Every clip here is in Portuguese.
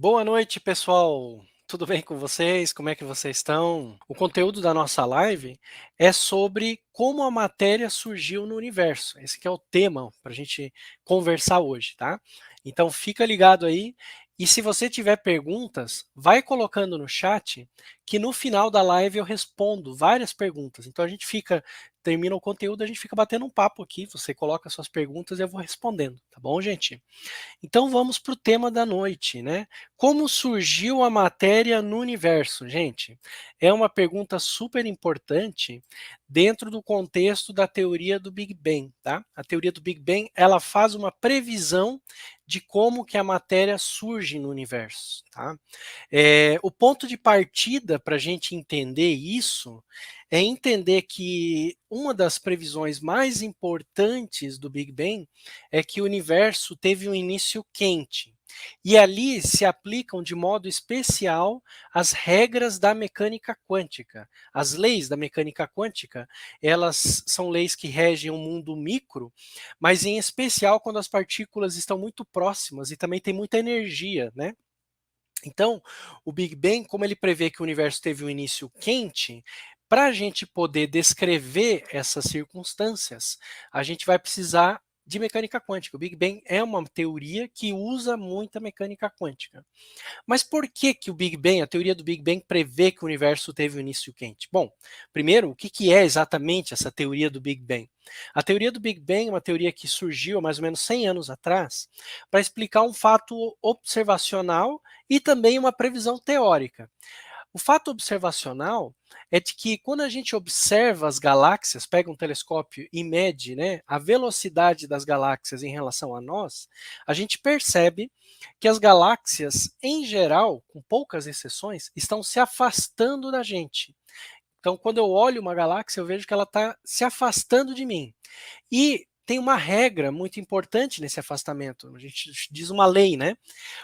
Boa noite, pessoal. Tudo bem com vocês? Como é que vocês estão? O conteúdo da nossa live é sobre como a matéria surgiu no universo. Esse que é o tema para a gente conversar hoje, tá? Então fica ligado aí e se você tiver perguntas, vai colocando no chat que no final da live eu respondo várias perguntas. Então a gente termina o conteúdo, a gente fica batendo um papo aqui. Você coloca suas perguntas e eu vou respondendo, tá bom, gente? Então vamos para o tema da noite, né? Como surgiu a matéria no universo, gente? É uma pergunta super importante dentro do contexto da teoria do Big Bang, tá? A teoria do Big Bang, ela faz uma previsão de como que a matéria surge no universo, tá? O ponto de partida para a gente entender isso é entender que uma das previsões mais importantes do Big Bang é que o universo teve um início quente. E ali se aplicam de modo especial as regras da mecânica quântica. As leis da mecânica quântica, elas são leis que regem o mundo micro, mas em especial quando as partículas estão muito próximas e também tem muita energia, né? Então, o Big Bang, como ele prevê que o universo teve um início quente, para a gente poder descrever essas circunstâncias, a gente vai precisar de mecânica quântica. O Big Bang é uma teoria que usa muita mecânica quântica. Mas por que que o Big Bang, a teoria do Big Bang, prevê que o universo teve um início quente? Bom, primeiro, o que que é exatamente essa teoria do Big Bang? A teoria do Big Bang é uma teoria que surgiu há mais ou menos 100 anos atrás para explicar um fato observacional e também uma previsão teórica. O fato observacional é de que quando a gente observa as galáxias, pega um telescópio e mede, né, a velocidade das galáxias em relação a nós, a gente percebe que as galáxias, em geral, com poucas exceções, estão se afastando da gente. Então, quando eu olho uma galáxia, eu vejo que ela está se afastando de mim. E tem uma regra muito importante nesse afastamento. A gente diz uma lei, né?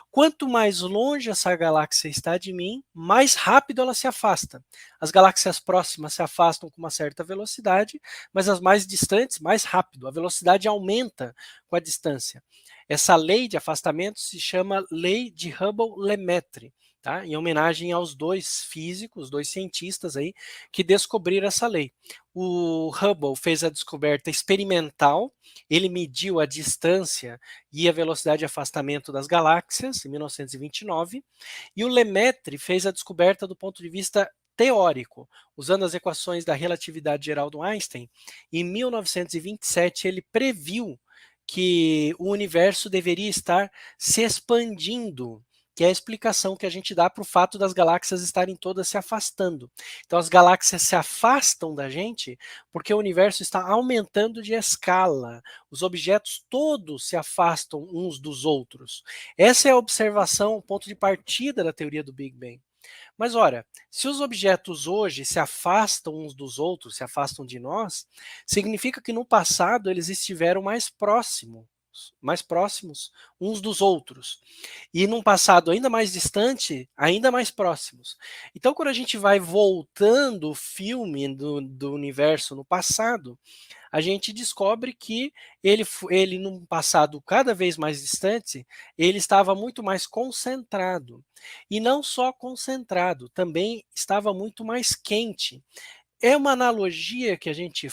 Quanto mais longe essa galáxia está de mim, mais rápido ela se afasta. As galáxias próximas se afastam com uma certa velocidade, mas as mais distantes, mais rápido. A velocidade aumenta com a distância. Essa lei de afastamento se chama lei de Hubble-Lemaître, tá? Em homenagem aos dois físicos, dois cientistas aí que descobriram essa lei. O Hubble fez a descoberta experimental, ele mediu a distância e a velocidade de afastamento das galáxias em 1929, e o Lemaitre fez a descoberta do ponto de vista teórico, usando as equações da relatividade geral do Einstein. Em 1927, ele previu que o universo deveria estar se expandindo, que é a explicação que a gente dá para o fato das galáxias estarem todas se afastando. Então, as galáxias se afastam da gente porque o universo está aumentando de escala. Os objetos todos se afastam uns dos outros. Essa é a observação, o ponto de partida da teoria do Big Bang. Mas olha, se os objetos hoje se afastam uns dos outros, se afastam de nós, significa que no passado eles estiveram mais próximos uns dos outros. E num passado ainda mais distante, ainda mais próximos. Então, quando a gente vai voltando o filme do universo no passado, a gente descobre que ele num passado cada vez mais distante, ele estava muito mais concentrado. E não só concentrado, também estava muito mais quente. É uma analogia que a gente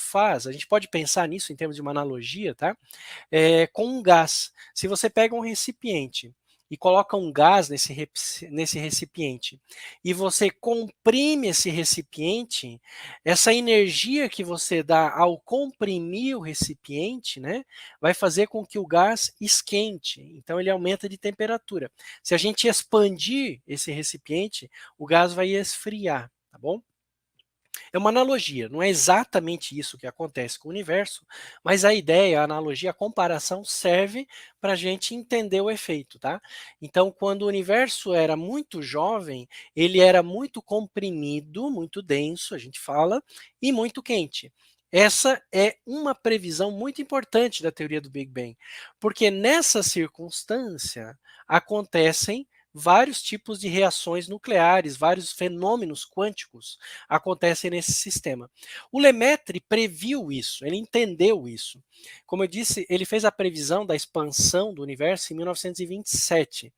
pode pensar nisso em termos de uma analogia, tá? Com um gás. Se você pega um recipiente e coloca um gás nesse recipiente e você comprime esse recipiente, essa energia que você dá ao comprimir o recipiente, né, vai fazer com que o gás esquente. Então ele aumenta de temperatura. Se a gente expandir esse recipiente, o gás vai esfriar, tá bom? É uma analogia, não é exatamente isso que acontece com o universo, mas a ideia, a analogia, a comparação serve para a gente entender o efeito, tá? Então, quando o universo era muito jovem, ele era muito comprimido, muito denso, a gente fala, e muito quente. Essa é uma previsão muito importante da teoria do Big Bang, porque nessa circunstância acontecem vários tipos de reações nucleares, vários fenômenos quânticos acontecem nesse sistema. O Lemaitre previu isso, ele entendeu isso. Como eu disse, ele fez a previsão da expansão do universo em 1927.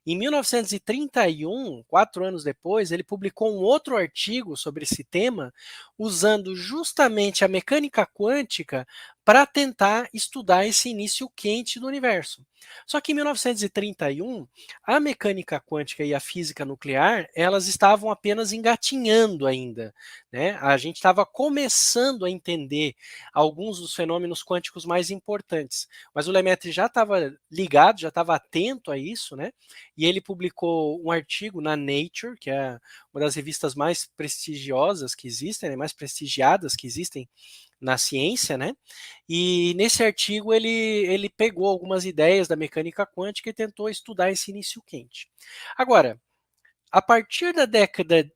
Em 1931, 4 anos depois, ele publicou um outro artigo sobre esse tema, usando justamente a mecânica quântica para tentar estudar esse início quente do universo. Só que em 1931, a mecânica quântica e a física nuclear, elas estavam apenas engatinhando ainda, né? A gente estava começando a entender alguns dos fenômenos quânticos mais importantes, mas o Lemaitre já estava ligado, já estava atento a isso, né? E ele publicou um artigo na Nature, que é uma das revistas mais prestigiosas que existem, né, mais prestigiadas que existem na ciência, né? E nesse artigo ele pegou algumas ideias da mecânica quântica e tentou estudar esse início quente. Agora, a partir da década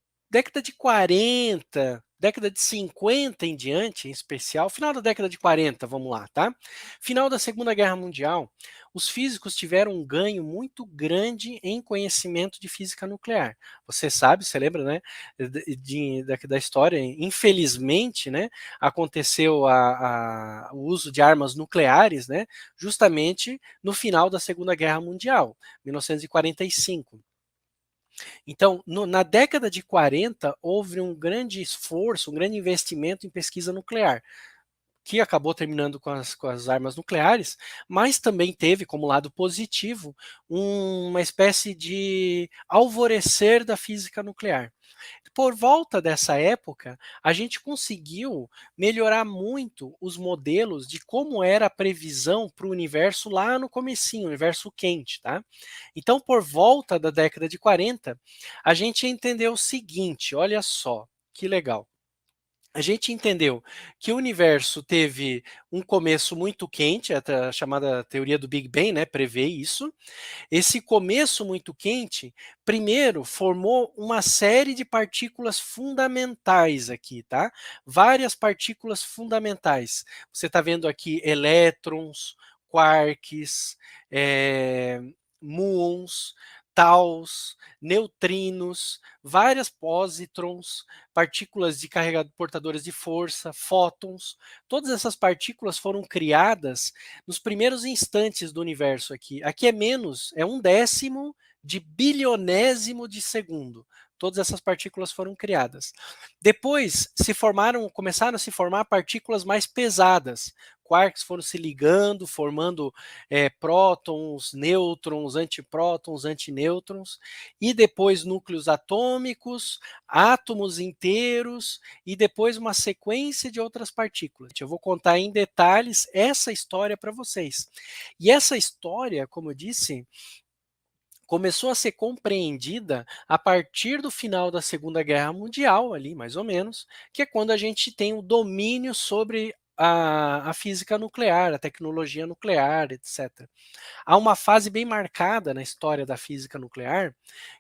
de 40, década de 50 em diante, em especial, final da década de 40, vamos lá, tá? Final da Segunda Guerra Mundial, os físicos tiveram um ganho muito grande em conhecimento de física nuclear. Você sabe, você lembra, né, da história, infelizmente, né, aconteceu o uso de armas nucleares, né, justamente no final da Segunda Guerra Mundial, 1945. Então, na década de 40, houve um grande esforço, um grande investimento em pesquisa nuclear, que acabou terminando com as armas nucleares, mas também teve como lado positivo uma espécie de alvorecer da física nuclear. Por volta dessa época, a gente conseguiu melhorar muito os modelos de como era a previsão para o universo lá no comecinho, o universo quente, tá? Então, por volta da década de 40, a gente entendeu o seguinte, olha só, que legal. A gente entendeu que o universo teve um começo muito quente, a chamada teoria do Big Bang, né, prevê isso. Esse começo muito quente, primeiro formou uma série de partículas fundamentais aqui, tá? Várias partículas fundamentais. Você está vendo aqui elétrons, quarks, muons, taus, neutrinos, várias pósitrons, partículas de carregador portadoras de força, fótons. Todas essas partículas foram criadas nos primeiros instantes do universo aqui. Aqui é menos, é 1/10 de bilionésimo de segundo. Todas essas partículas foram criadas. Depois começaram a se formar partículas mais pesadas. Quarks foram se ligando, formando prótons, nêutrons, antiprótons, antinêutrons, e depois núcleos atômicos, átomos inteiros, e depois uma sequência de outras partículas. Eu vou contar em detalhes essa história para vocês. E essa história, como eu disse, começou a ser compreendida a partir do final da Segunda Guerra Mundial, ali mais ou menos, que é quando a gente tem o domínio sobre a física nuclear, a tecnologia nuclear, etc. Há uma fase bem marcada na história da física nuclear,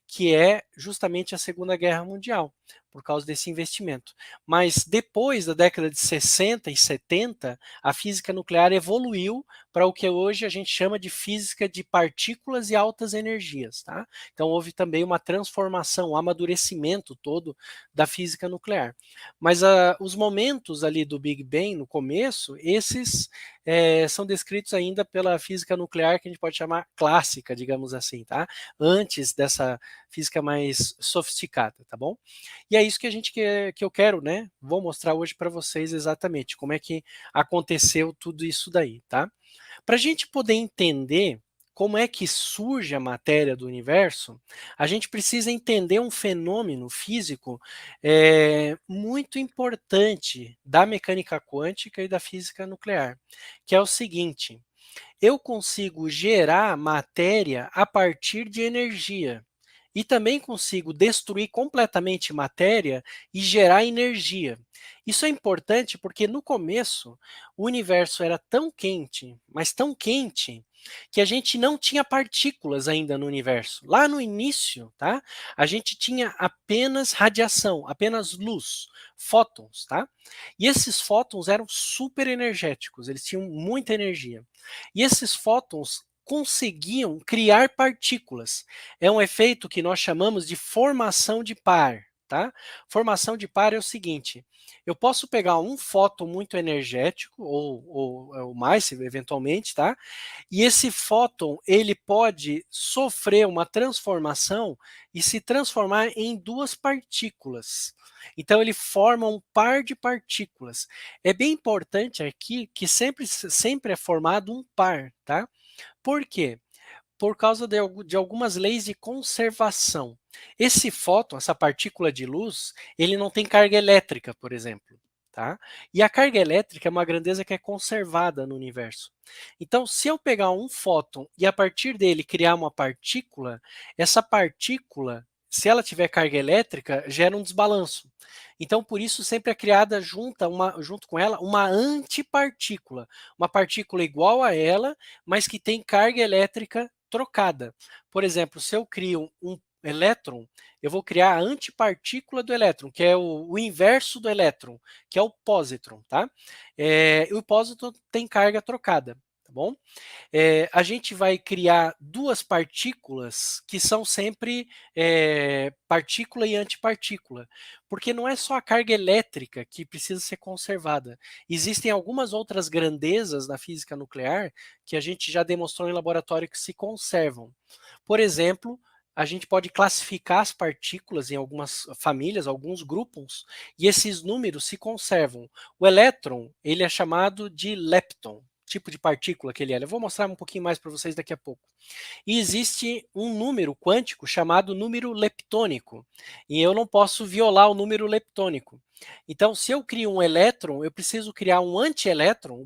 que é justamente a Segunda Guerra Mundial, por causa desse investimento. Mas depois da década de 60 e 70, a física nuclear evoluiu para o que hoje a gente chama de física de partículas e altas energias, tá? Então houve também uma transformação, um amadurecimento todo da física nuclear. Mas os momentos ali do Big Bang, no começo, esses são descritos ainda pela física nuclear, que a gente pode chamar clássica, digamos assim, tá? Antes dessa física mais sofisticada, tá bom? E é isso que que eu quero, né? Vou mostrar hoje para vocês exatamente como é que aconteceu tudo isso daí, tá? Para a gente poder entender como é que surge a matéria do universo, a gente precisa entender um fenômeno físico muito importante da mecânica quântica e da física nuclear, que é o seguinte: eu consigo gerar matéria a partir de energia. E também consigo destruir completamente matéria e gerar energia. Isso é importante porque no começo o universo era tão quente, mas tão quente, que a gente não tinha partículas ainda no universo. Lá no início, tá? A gente tinha apenas radiação, apenas luz, fótons, tá? E esses fótons eram super energéticos, eles tinham muita energia. E esses fótons conseguiam criar partículas. É um efeito que nós chamamos de formação de par. Tá? Formação de par é o seguinte: eu posso pegar um fóton muito energético, ou mais, eventualmente, tá? E esse fóton ele pode sofrer uma transformação e se transformar em duas partículas. Então ele forma um par de partículas. É bem importante aqui que sempre é formado um par, tá? Por quê? Por causa de algumas leis de conservação. Esse fóton, essa partícula de luz, ele não tem carga elétrica, por exemplo. Tá? E a carga elétrica é uma grandeza que é conservada no universo. Então, se eu pegar um fóton e a partir dele criar uma partícula, essa partícula, se ela tiver carga elétrica, gera um desbalanço. Então, por isso, sempre é criada junto com ela uma antipartícula, uma partícula igual a ela, mas que tem carga elétrica trocada. Por exemplo, se eu crio um elétron, eu vou criar a antipartícula do elétron, que é o inverso do elétron, que é o pósitron, tá? O pósitron tem carga trocada, tá bom? A gente vai criar duas partículas que são sempre partícula e antipartícula, porque não é só a carga elétrica que precisa ser conservada. Existem algumas outras grandezas na física nuclear que a gente já demonstrou em laboratório que se conservam. Por exemplo, a gente pode classificar as partículas em algumas famílias, alguns grupos, e esses números se conservam. O elétron, ele é chamado de lepton, tipo de partícula que ele é. Eu vou mostrar um pouquinho mais para vocês daqui a pouco. E existe um número quântico chamado número leptônico, e eu não posso violar o número leptônico. Então, se eu crio um elétron, eu preciso criar um antielétron,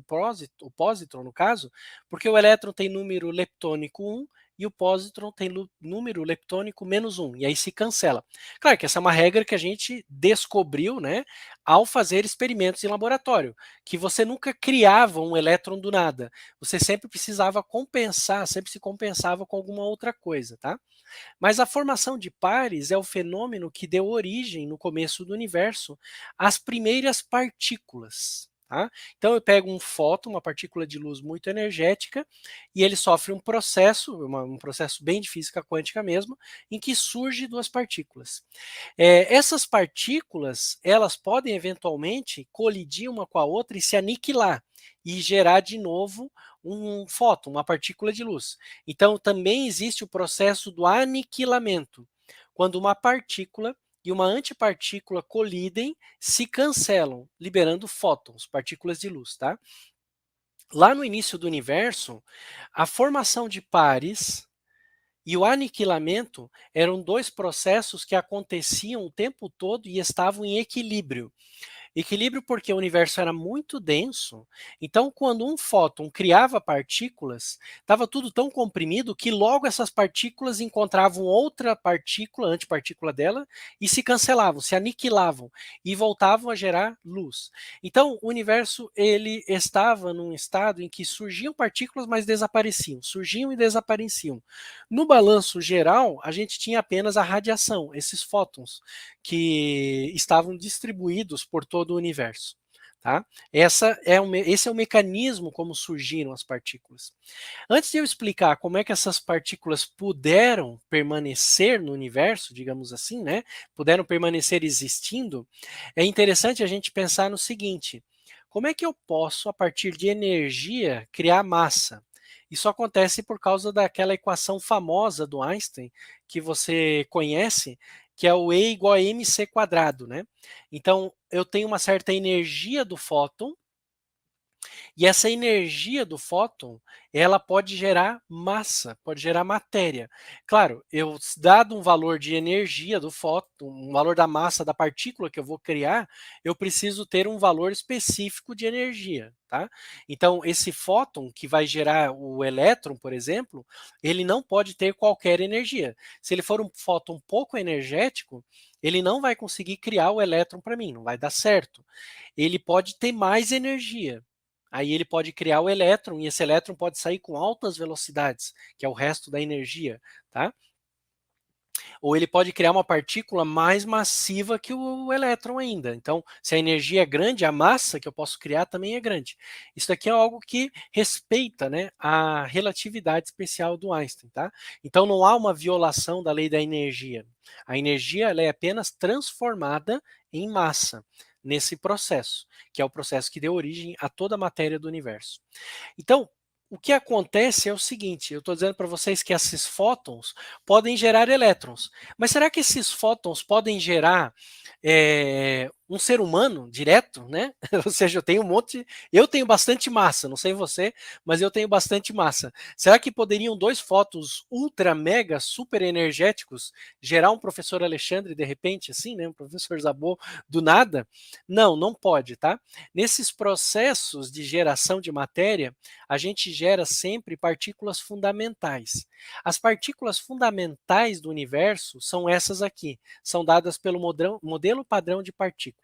o pósitron no caso, porque o elétron tem número leptônico 1 e o pósitron tem número leptônico -1, e aí se cancela. Claro que essa é uma regra que a gente descobriu, né, ao fazer experimentos em laboratório, que você nunca criava um elétron do nada, você sempre precisava compensar, sempre se compensava com alguma outra coisa, tá? Mas a formação de pares é o fenômeno que deu origem, no começo do universo, às primeiras partículas. Tá? Então eu pego um fóton, uma partícula de luz muito energética, e ele sofre um processo, um processo bem de física quântica mesmo, em que surge duas partículas. Essas partículas, elas podem eventualmente colidir uma com a outra e se aniquilar, e gerar de novo um fóton, uma partícula de luz. Então, também existe o processo do aniquilamento, quando uma partícula e uma antipartícula colidem, se cancelam, liberando fótons, partículas de luz, tá? Lá no início do universo, a formação de pares e o aniquilamento eram dois processos que aconteciam o tempo todo e estavam em equilíbrio. Equilíbrio porque o universo era muito denso, então quando um fóton criava partículas, estava tudo tão comprimido que logo essas partículas encontravam outra partícula, antipartícula dela, e se cancelavam, se aniquilavam e voltavam a gerar luz. Então o universo ele estava num estado em que surgiam partículas, mas desapareciam, surgiam e desapareciam. No balanço geral, a gente tinha apenas a radiação, esses fótons que estavam distribuídos por todo o universo. Tá? Esse é o mecanismo como surgiram as partículas. Antes de eu explicar como é que essas partículas puderam permanecer no universo, digamos assim, né, puderam permanecer existindo, é interessante a gente pensar no seguinte: como é que eu posso, a partir de energia, criar massa? Isso acontece por causa daquela equação famosa do Einstein, que você conhece, que é o E igual a mc quadrado, né? Então, eu tenho uma certa energia do fóton, e essa energia do fóton, ela pode gerar massa, pode gerar matéria. Claro, dado um valor de energia do fóton, um valor da massa da partícula que eu vou criar, eu preciso ter um valor específico de energia, tá? Então, esse fóton que vai gerar o elétron, por exemplo, ele não pode ter qualquer energia. Se ele for um fóton pouco energético, ele não vai conseguir criar o elétron para mim, não vai dar certo. Ele pode ter mais energia. Aí ele pode criar o elétron, e esse elétron pode sair com altas velocidades, que é o resto da energia, tá? ou ele pode criar uma partícula mais massiva que o elétron ainda. Então, se a energia é grande, a massa que eu posso criar também é grande. Isso aqui é algo que respeita, né, a relatividade especial do Einstein, tá? Então, não há uma violação da lei da energia. A energia ela é apenas transformada em massa nesse processo, que é o processo que deu origem a toda a matéria do universo. Então, o que acontece é o seguinte, eu estou dizendo para vocês que esses fótons podem gerar elétrons, mas será que esses fótons podem gerar um ser humano direto, né? Ou seja, eu tenho bastante massa, não sei você, mas eu tenho bastante massa. Será que poderiam dois fótons ultra, mega, super energéticos gerar um professor Alexandre de repente, assim, né? Um professor Zabô do nada? Não, não pode, tá? Nesses processos de geração de matéria, a gente gera sempre partículas fundamentais. As partículas fundamentais do universo são essas aqui, são dadas pelo modelo padrão de partícula.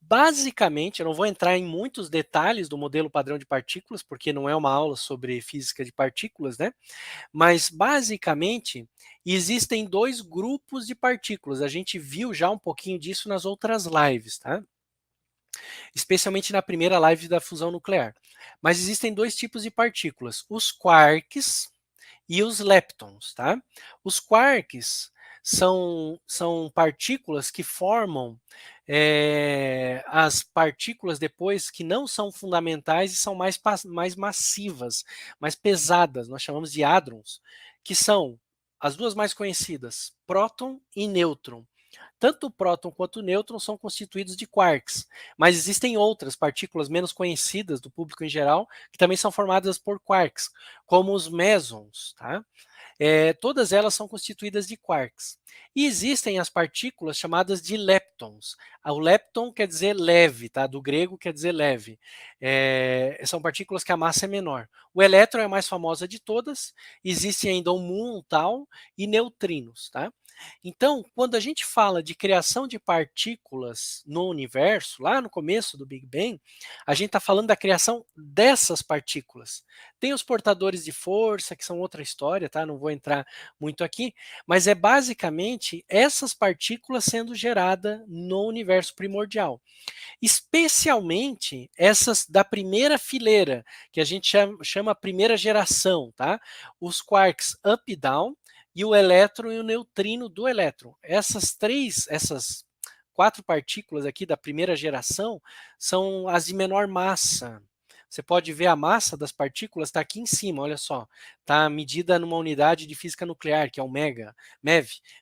Basicamente, eu não vou entrar em muitos detalhes do modelo padrão de partículas, porque não é uma aula sobre física de partículas, né? Mas basicamente existem dois grupos de partículas. A gente viu já um pouquinho disso nas outras lives, tá? Especialmente na primeira live da fusão nuclear. Mas existem dois tipos de partículas, os quarks e os leptons, tá? Os quarks são partículas que formam as partículas depois que não são fundamentais e são mais massivas, mais pesadas, nós chamamos de hadrons, que são as duas mais conhecidas, próton e nêutron. Tanto o próton quanto o nêutron são constituídos de quarks, mas existem outras partículas menos conhecidas do público em geral que também são formadas por quarks, como os mesons, tá? Todas elas são constituídas de quarks. E existem as partículas chamadas de leptons. O lepton quer dizer leve, tá? Do grego quer dizer leve. São partículas que a massa é menor. O elétron é a mais famosa de todas. Existe ainda o muon, tal e neutrinos, tá? Então, quando a gente fala de criação de partículas no universo, lá no começo do Big Bang, a gente está falando da criação dessas partículas. Tem os portadores de força, que são outra história, tá? Não vou entrar muito aqui, mas é basicamente essas partículas sendo geradas no universo primordial. Especialmente essas da primeira fileira, que a gente chama primeira geração, tá? Os quarks up e down, e o elétron e o neutrino do elétron. Essas quatro partículas aqui da primeira geração são as de menor massa. Você pode ver a massa das partículas está aqui em cima, olha só. Está medida numa unidade de física nuclear, que é o MeV,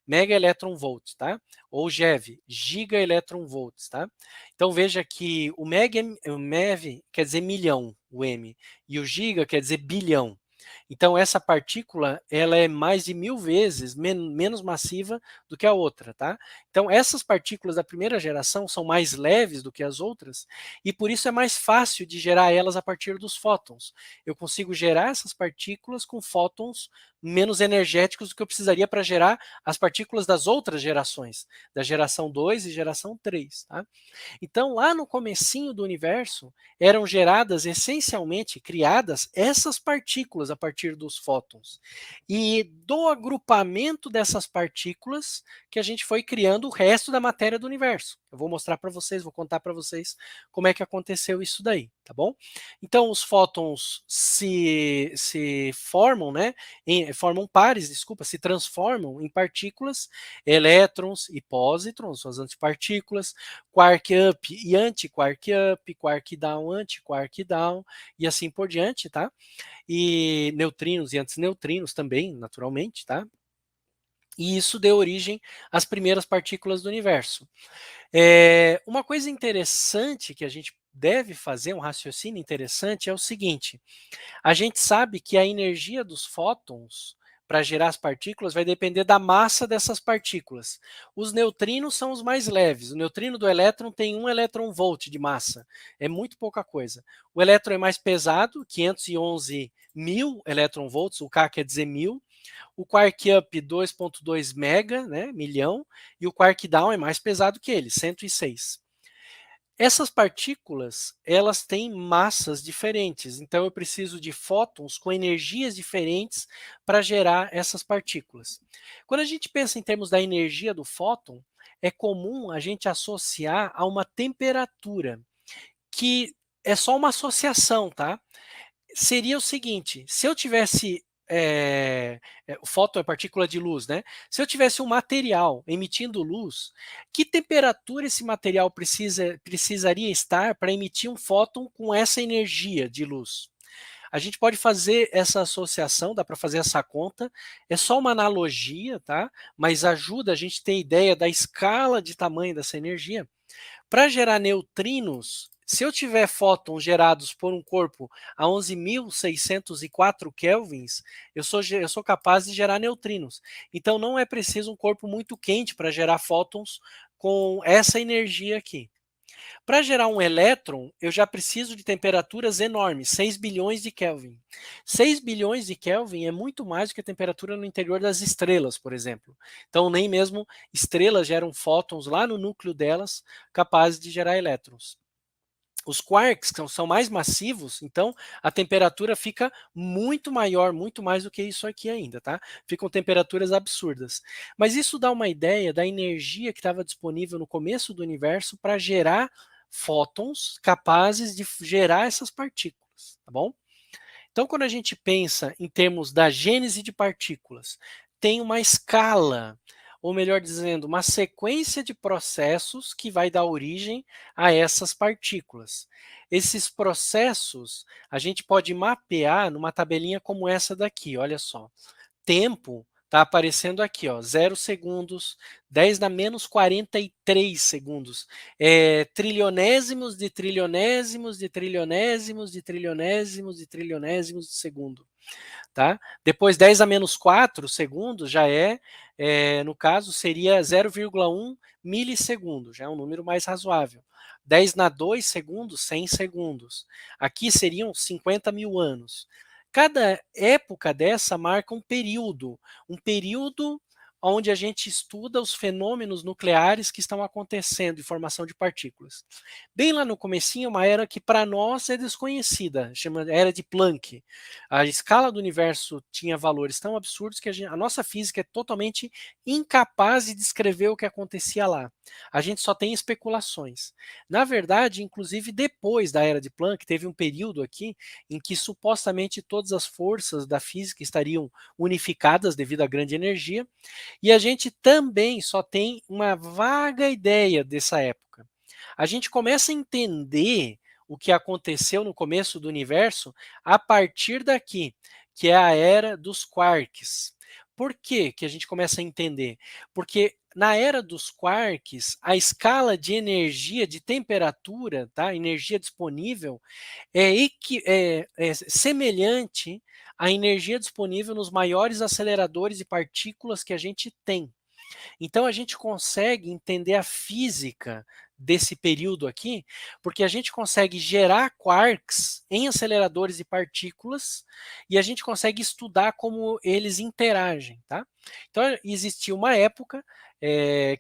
mega elétron volt, tá? Ou GeV, giga elétron volts, tá? Então veja que o MeV quer dizer milhão, o M, e o giga quer dizer bilhão. Então essa partícula ela é mais de 1000 vezes menos massiva do que a outra, tá? Então essas partículas da primeira geração são mais leves do que as outras e por isso é mais fácil de gerar elas a partir dos fótons. Eu consigo gerar essas partículas com fótons menos energéticos do que eu precisaria para gerar as partículas das outras gerações, da geração 2 e geração 3, tá? Então, lá no comecinho do universo, eram geradas essencialmente, criadas essas partículas a partir dos fótons. E do agrupamento dessas partículas que a gente foi criando o resto da matéria do universo. Eu vou mostrar para vocês, vou contar para vocês como é que aconteceu isso daí, tá bom? Então, os fótons se formam, né? Formam pares, desculpa, se transformam em partículas, elétrons e pósitrons, as antipartículas, quark up e anti-quark up, quark down, anti-quark down, e assim por diante, tá? E neutrinos e antineutrinos também, naturalmente, tá? E isso deu origem às primeiras partículas do universo. Uma coisa interessante que a gente deve fazer, um raciocínio interessante, é o seguinte: a gente sabe que a energia dos fótons para gerar as partículas vai depender da massa dessas partículas. Os neutrinos são os mais leves. O neutrino do elétron tem 1 elétron volt de massa. É muito pouca coisa. O elétron é mais pesado, 511 mil elétron volts, o K quer dizer 1000. O quark up 2.2 mega, né, milhão, e o quark down é mais pesado que ele, 106. Essas partículas, elas têm massas diferentes, então eu preciso de fótons com energias diferentes para gerar essas partículas. Quando a gente pensa em termos da energia do fóton, é comum a gente associar a uma temperatura, que é só uma associação, tá? Seria o seguinte, se eu tivesse, o fóton é partícula de luz, né? Se eu tivesse um material emitindo luz, que temperatura esse material precisaria estar para emitir um fóton com essa energia de luz? A gente pode fazer essa associação, dá para fazer essa conta, é só uma analogia, tá? Mas ajuda a gente a ter ideia da escala de tamanho dessa energia. Para gerar neutrinos, se eu tiver fótons gerados por um corpo a 11.604 kelvins, eu sou capaz de gerar neutrinos. Então não é preciso um corpo muito quente para gerar fótons com essa energia aqui. Para gerar um elétron, eu já preciso de temperaturas enormes, 6 bilhões de Kelvin. 6 bilhões de Kelvin é muito mais do que a temperatura no interior das estrelas, por exemplo. Então, nem mesmo estrelas geram fótons lá no núcleo delas capazes de gerar elétrons. Os quarks são mais massivos, então a temperatura fica muito maior, muito mais do que isso aqui ainda, tá? Ficam temperaturas absurdas. Mas isso dá uma ideia da energia que estava disponível no começo do universo para gerar fótons capazes de gerar essas partículas, tá bom? Então, quando a gente pensa em termos da gênese de partículas, tem uma escala, ou melhor dizendo, uma sequência de processos que vai dar origem a essas partículas. Esses processos a gente pode mapear numa tabelinha como essa daqui, olha só. Tempo está aparecendo aqui, ó, 0 segundos, 10 na menos 43 segundos, trilionésimos de trilionésimos de trilionésimos de trilionésimos de trilionésimos de segundo. Tá? Depois 10 a menos 4 segundos já no caso, seria 0,1 milissegundo, já é um número mais razoável. 10 na 2 segundos, 100 segundos. Aqui seriam 50 mil anos. Cada época dessa marca um período onde a gente estuda os fenômenos nucleares que estão acontecendo em formação de partículas. Bem lá no comecinho, uma era que para nós é desconhecida, chama era de Planck. A escala do universo tinha valores tão absurdos que a nossa física é totalmente incapaz de descrever o que acontecia lá. A gente só tem especulações. Na verdade, inclusive depois da era de Planck, teve um período aqui em que supostamente todas as forças da física estariam unificadas devido à grande energia, e a gente também só tem uma vaga ideia dessa época. A gente começa a entender o que aconteceu no começo do universo a partir daqui, que é a era dos quarks. Por que que a gente começa a entender? Porque na era dos quarks, a escala de energia, de temperatura, tá? Energia disponível, é semelhante à energia disponível nos maiores aceleradores de partículas que a gente tem. Então a gente consegue entender a física desse período aqui, porque a gente consegue gerar quarks em aceleradores de partículas e a gente consegue estudar como eles interagem, tá? Então existiu uma época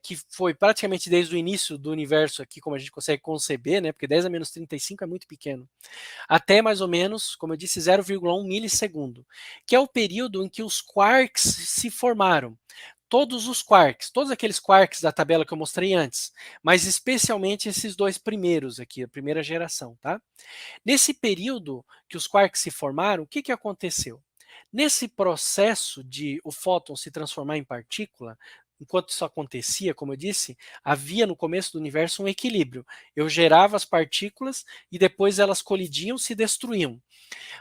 que foi praticamente desde o início do universo aqui, como a gente consegue conceber, né? Porque 10 a menos 35 é muito pequeno, até mais ou menos, como eu disse, 0,1 milissegundo, que é o período em que os quarks se formaram. Todos os quarks, todos aqueles quarks da tabela que eu mostrei antes, mas especialmente esses dois primeiros aqui, a primeira geração, tá? Nesse período que os quarks se formaram, o que que aconteceu? Nesse processo de o fóton se transformar em partícula, enquanto isso acontecia, como eu disse, havia no começo do universo um equilíbrio. Eu gerava as partículas e depois elas colidiam, se destruíam.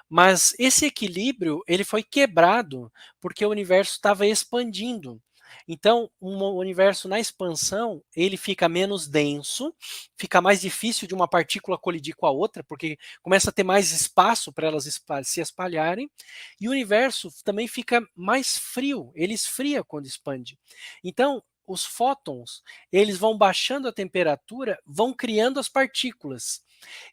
Mas esse equilíbrio ele foi quebrado porque o universo estava expandindo. Então, um universo na expansão, ele fica menos denso, fica mais difícil de uma partícula colidir com a outra, porque começa a ter mais espaço para elas se espalharem, e o universo também fica mais frio, ele esfria quando expande. Então, os fótons, eles vão baixando a temperatura, vão criando as partículas.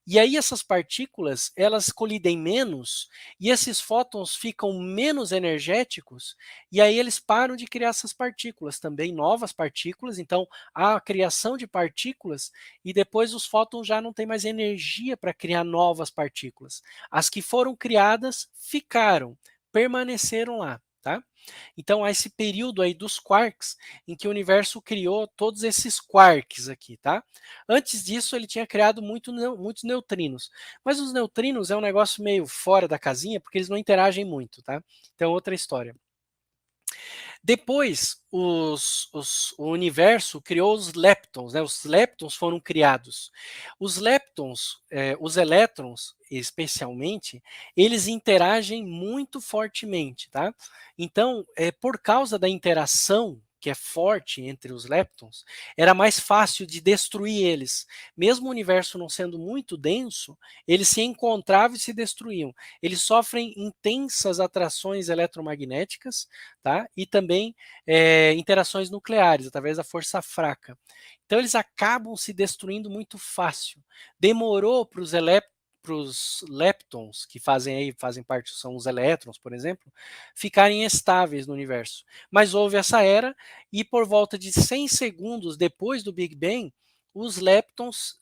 E aí essas partículas, elas colidem menos, e esses fótons ficam menos energéticos, e aí eles param de criar essas partículas, também novas partículas, então há a criação de partículas, e depois os fótons já não têm mais energia para criar novas partículas. As que foram criadas ficaram, permaneceram lá, tá? Então há esse período aí dos quarks, em que o universo criou todos esses quarks aqui, tá? Antes disso, ele tinha criado muitos neutrinos. Mas os neutrinos é um negócio meio fora da casinha, porque eles não interagem muito, tá? Então, outra história. Depois, o universo criou os leptons, né? Os leptons foram criados. Os leptons, os elétrons, especialmente, eles interagem muito fortemente, tá? Então, por causa da interação que é forte entre os leptons, era mais fácil de destruir eles. Mesmo o universo não sendo muito denso, eles se encontravam e se destruíam. Eles sofrem intensas atrações eletromagnéticas, tá? E também interações nucleares, através da força fraca. Então eles acabam se destruindo muito fácil. Demorou para os leptons, que fazem parte, são os elétrons, por exemplo, ficarem estáveis no universo. Mas houve essa era, e por volta de 100 segundos depois do Big Bang, os leptons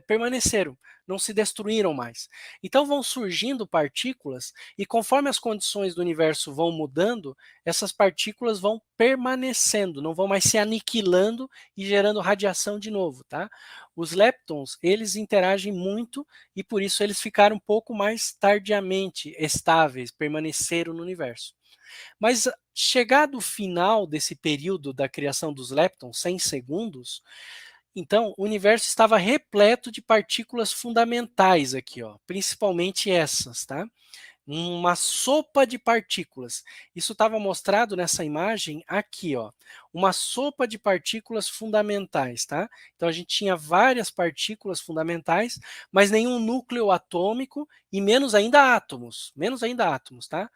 permaneceram, não se destruíram mais. Então vão surgindo partículas, e conforme as condições do universo vão mudando, essas partículas vão permanecendo, não vão mais se aniquilando e gerando radiação de novo, tá? Os leptons, eles interagem muito, e por isso eles ficaram um pouco mais tardiamente estáveis, permaneceram no universo. Mas chegado o final desse período da criação dos leptons, 100 segundos, então o universo estava repleto de partículas fundamentais aqui, ó, principalmente essas, tá? Uma sopa de partículas. Isso estava mostrado nessa imagem aqui, ó. Uma sopa de partículas fundamentais, tá? Então a gente tinha várias partículas fundamentais, mas nenhum núcleo atômico e menos ainda átomos, tá?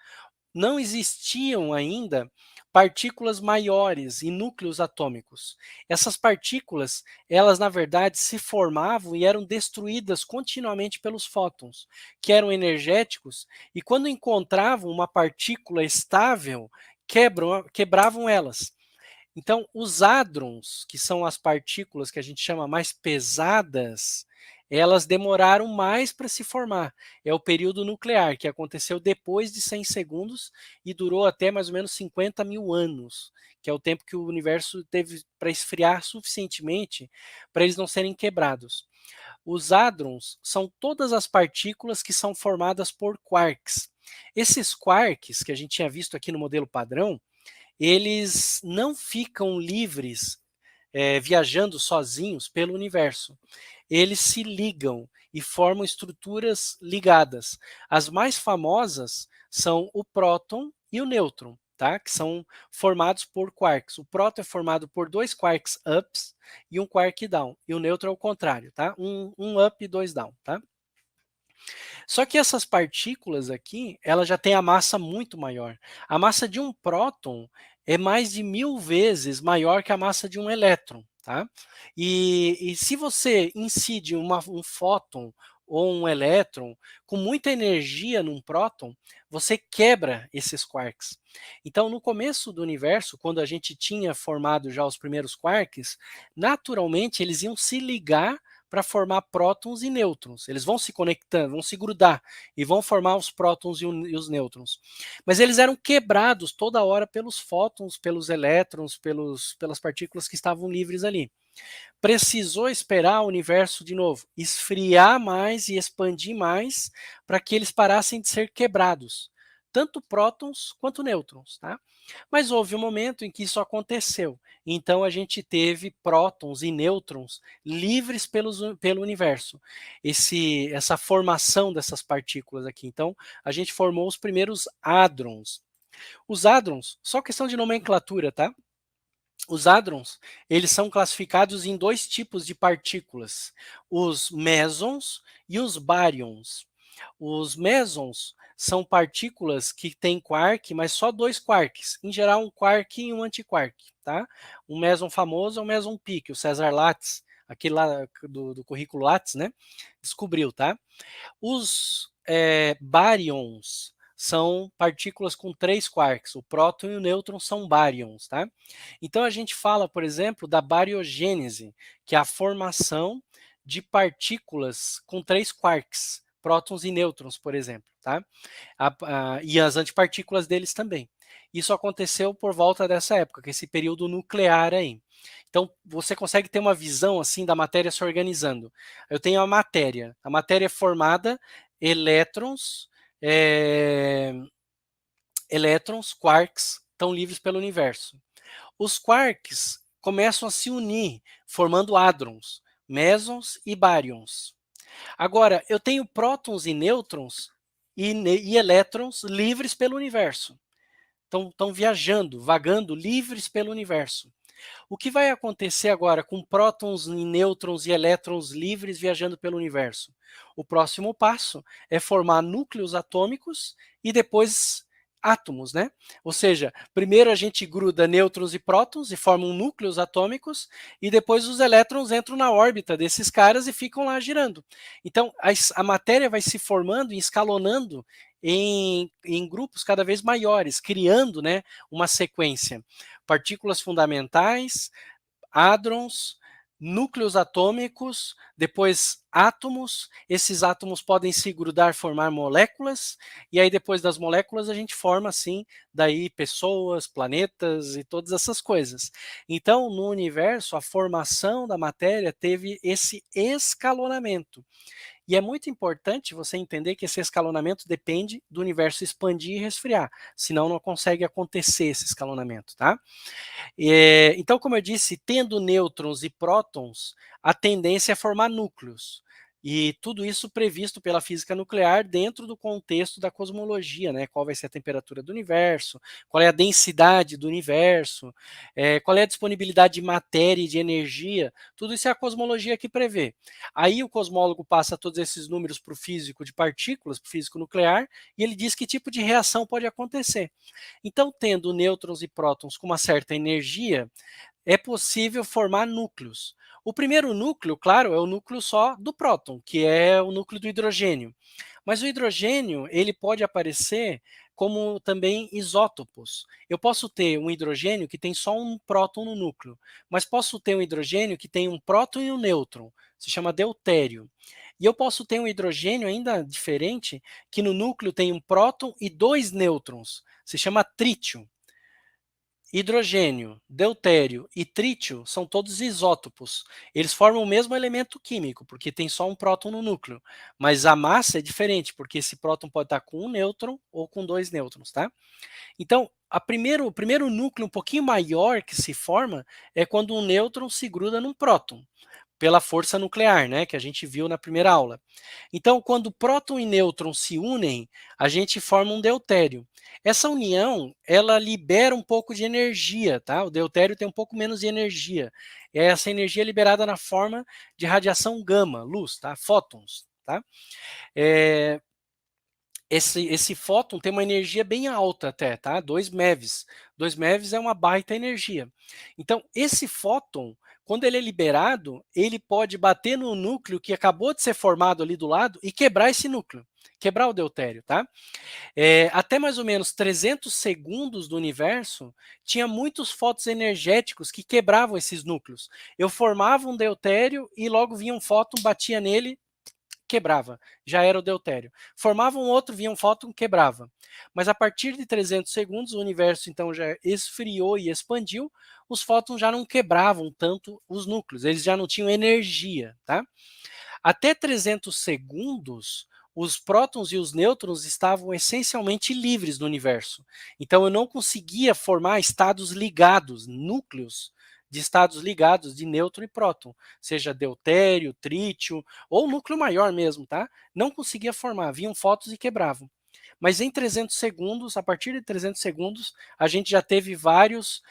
Não existiam ainda partículas maiores e núcleos atômicos. Essas partículas, elas na verdade se formavam e eram destruídas continuamente pelos fótons, que eram energéticos, e quando encontravam uma partícula estável, quebravam elas. Então, os hadrons, que são as partículas que a gente chama mais pesadas, elas demoraram mais para se formar. É o período nuclear, que aconteceu depois de 100 segundos e durou até mais ou menos 50 mil anos, que é o tempo que o universo teve para esfriar suficientemente para eles não serem quebrados. Os hadrons são todas as partículas que são formadas por quarks. Esses quarks, que a gente tinha visto aqui no modelo padrão, eles não ficam livres, viajando sozinhos pelo universo. Eles se ligam e formam estruturas ligadas. As mais famosas são o próton e o nêutron, tá? Que são formados por quarks. O próton é formado por dois quarks ups e um quark down. E o nêutron é o contrário, tá? Um up e dois down, tá? Só que essas partículas aqui, ela já têm a massa muito maior. A massa de um próton é mais de 1000 vezes maior que a massa de um elétron, tá? E se você incide um fóton ou um elétron com muita energia num próton, você quebra esses quarks. Então, no começo do universo, quando a gente tinha formado já os primeiros quarks, naturalmente eles iam se ligar para formar prótons e nêutrons. Eles vão se conectando, vão se grudar e vão formar os prótons e os nêutrons. Mas eles eram quebrados toda hora pelos fótons, pelos elétrons, pelas partículas que estavam livres ali. Precisou esperar o universo de novo esfriar mais e expandir mais para que eles parassem de ser quebrados, tanto prótons quanto nêutrons, tá? Mas houve um momento em que isso aconteceu. Então a gente teve prótons e nêutrons livres pelo universo. Essa formação dessas partículas aqui. Então a gente formou os primeiros hadrons. Os hadrons, só questão de nomenclatura, tá? Os hadrons, eles são classificados em dois tipos de partículas, os mesons e os baryons. Os mesons são partículas que têm quark, mas só dois quarks, em geral um quark e um antiquark, tá? Um meson famoso é o meson P, que o César Lattes aquele lá do currículo Lattes, né, descobriu, tá? Os baryons são partículas com 3 quarks, o próton e o nêutron são baryons, tá? Então a gente fala, por exemplo, da bariogênese, que é a formação de partículas com 3 quarks, prótons e nêutrons, por exemplo, tá? E as antipartículas deles também. Isso aconteceu por volta dessa época, que é esse período nuclear aí. Então, você consegue ter uma visão assim da matéria se organizando. Eu tenho a matéria é formada elétrons, é, elétrons, quarks, estão livres pelo universo. Os quarks começam a se unir, formando hadrons, mesons e baryons. Agora, eu tenho prótons e nêutrons e elétrons livres pelo universo. Estão viajando, vagando, livres pelo universo. O que vai acontecer agora com prótons, nêutrons e elétrons livres viajando pelo universo? O próximo passo é formar núcleos atômicos e depois átomos, né? Ou seja, primeiro a gente gruda nêutrons e prótons e formam núcleos atômicos e depois os elétrons entram na órbita desses caras e ficam lá girando. Então, a matéria vai se formando e escalonando em grupos cada vez maiores, criando, né, uma sequência. Partículas fundamentais, hadrons, núcleos atômicos, depois átomos. Esses átomos podem se grudar, formar moléculas, e aí depois das moléculas a gente forma assim, daí pessoas, planetas e todas essas coisas. Então, no universo, a formação da matéria teve esse escalonamento. E é muito importante você entender que esse escalonamento depende do universo expandir e resfriar, senão não consegue acontecer esse escalonamento, tá? Então, como eu disse, tendo nêutrons e prótons, a tendência é formar núcleos. E tudo isso previsto pela física nuclear dentro do contexto da cosmologia, né? Qual vai ser a temperatura do universo, qual é a densidade do universo, qual é a disponibilidade de matéria e de energia, tudo isso é a cosmologia que prevê. Aí o cosmólogo passa todos esses números para o físico de partículas, para o físico nuclear, e ele diz que tipo de reação pode acontecer. Então, tendo nêutrons e prótons com uma certa energia, é possível formar núcleos. O primeiro núcleo, claro, é o núcleo só do próton, que é o núcleo do hidrogênio. Mas o hidrogênio, ele pode aparecer como também isótopos. Eu posso ter um hidrogênio que tem só um próton no núcleo, mas posso ter um hidrogênio que tem um próton e um nêutron, se chama deutério. E eu posso ter um hidrogênio ainda diferente, que no núcleo tem um próton e 2 nêutrons, se chama trítio. Hidrogênio, deutério e trítio são todos isótopos. Eles formam o mesmo elemento químico, porque tem só um próton no núcleo. Mas a massa é diferente, porque esse próton pode estar com um nêutron ou com 2 nêutrons, tá? Então, o primeiro núcleo um pouquinho maior que se forma é quando um nêutron se gruda num próton, pela força nuclear, né, que a gente viu na primeira aula. Então, quando próton e nêutron se unem, a gente forma um deutério. Essa união, ela libera um pouco de energia, tá? O deutério tem um pouco menos de energia. Essa energia é liberada na forma de radiação gama, luz, tá? Fótons, tá? É, esse fóton tem uma energia bem alta até, tá? 2 MeVs. 2 MeVs é uma baita energia. Então, esse fóton, quando ele é liberado, ele pode bater no núcleo que acabou de ser formado ali do lado e quebrar esse núcleo, quebrar o deutério, tá? Até mais ou menos 300 segundos do universo, tinha muitos fótons energéticos que quebravam esses núcleos. Eu formava um deutério e logo vinha um fóton, batia nele, quebrava, já era o deutério. Formava um outro, vinha um fóton, quebrava. Mas a partir de 300 segundos, o universo então já esfriou e expandiu, os fótons já não quebravam tanto os núcleos, eles já não tinham energia, tá? Até 300 segundos, os prótons e os nêutrons estavam essencialmente livres no universo. Então eu não conseguia formar estados ligados, núcleos de estados ligados de nêutron e próton, seja deutério, trítio ou núcleo maior mesmo, tá? Não conseguia formar, vinham fótons e quebravam. Mas em 300 segundos, a partir de 300 segundos, a gente já teve vários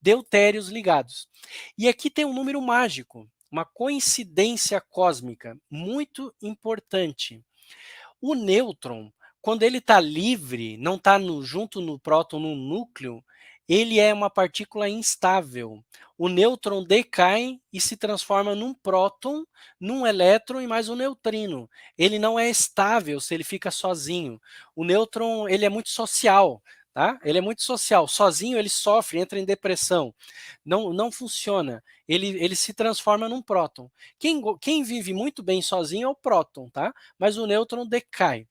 deutérios ligados. E aqui tem um número mágico, uma coincidência cósmica muito importante. O nêutron, quando ele está livre, não está junto no próton, no núcleo, ele é uma partícula instável. O nêutron decai e se transforma num próton, num elétron e mais um neutrino. Ele não é estável se ele fica sozinho. O nêutron, ele é muito social, tá? Ele é muito social. Sozinho ele sofre, entra em depressão. Não funciona. Ele se transforma num próton. Quem vive muito bem sozinho é o próton, tá? Mas o nêutron decai.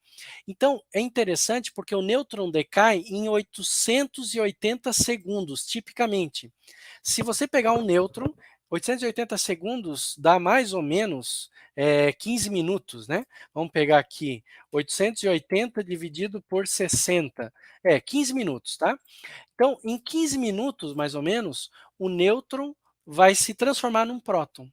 Então, é interessante porque o nêutron decai em 880 segundos, tipicamente. Se você pegar um nêutron, 880 segundos dá mais ou menos 15 minutos, né? Vamos pegar aqui 880 dividido por 60, 15 minutos, tá? Então, em 15 minutos, mais ou menos, o nêutron vai se transformar num próton.